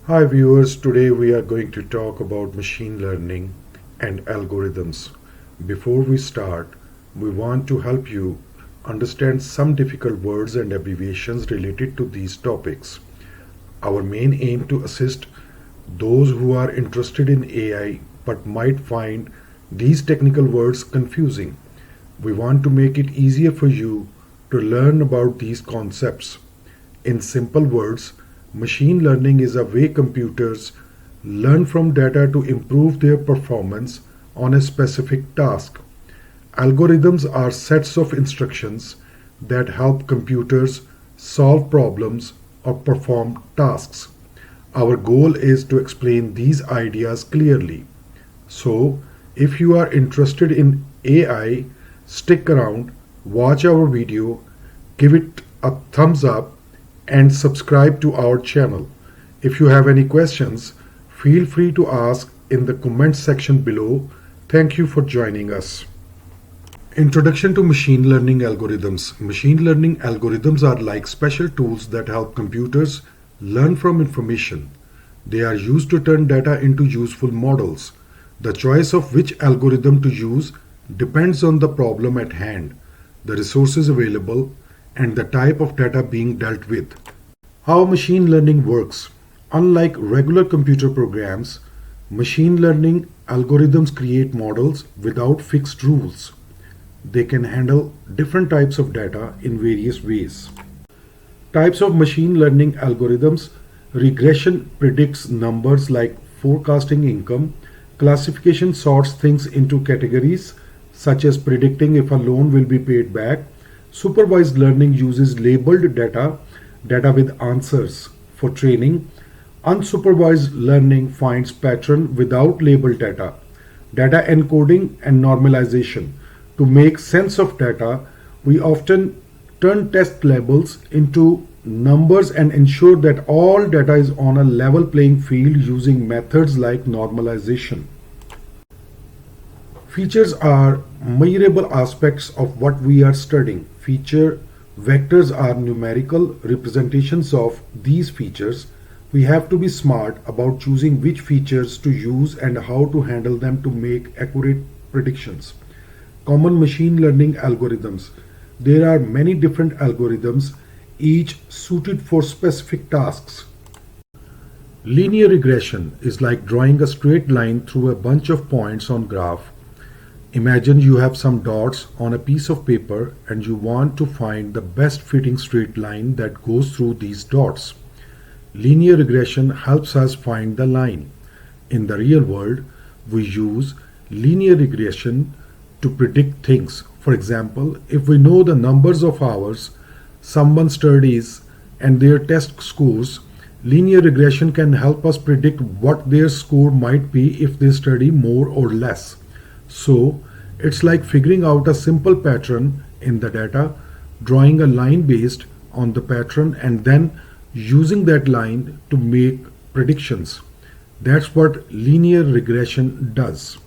Hi viewers, today we are going to talk about machine learning and algorithms. Before we start, we want to help you understand some difficult words and abbreviations related to these topics. Our main aim to assist those who are interested in AI but might find these technical words confusing. We want to make it easier for you to learn about these concepts. In simple words, machine learning is a way computers learn from data to improve their performance on a specific task. Algorithms are sets of instructions that help computers solve problems or perform tasks. Our goal is to explain these ideas clearly. So, if you are interested in AI, stick around, watch our video, give it a thumbs up, and subscribe to our channel. If you have any questions, feel free to ask in the comment section below. Thank you for joining us. Introduction to machine learning algorithms. Machine learning algorithms are like special tools that help computers learn from information. They are used to turn data into useful models. The choice of which algorithm to use depends on the problem at hand, the resources available, and the type of data being dealt with. How machine learning works. Unlike regular computer programs, machine learning algorithms create models without fixed rules. They can handle different types of data in various ways. Types of machine learning algorithms. Regression predicts numbers like forecasting income. Classification sorts things into categories, such as predicting if a loan will be paid back. Supervised learning uses labeled data with answers for training. Unsupervised learning finds pattern without labeled data. Data encoding and normalization. To make sense of data, we often turn test labels into numbers and ensure that all data is on a level playing field using methods like normalization. Features are measurable aspects of what we are studying. Feature vectors are numerical representations of these features. We have to be smart about choosing which features to use and how to handle them to make accurate predictions. Common machine learning algorithms. There are many different algorithms, each suited for specific tasks. Linear regression is like drawing a straight line through a bunch of points on graph. Imagine you have some dots on a piece of paper and you want to find the best fitting straight line that goes through these dots. Linear regression helps us find the line. In the real world, we use linear regression to predict things. For example, if we know the numbers of hours someone studies and their test scores, linear regression can help us predict what their score might be if they study more or less. So, it's like figuring out a simple pattern in the data, drawing a line based on the pattern, and then using that line to make predictions. That's what linear regression does.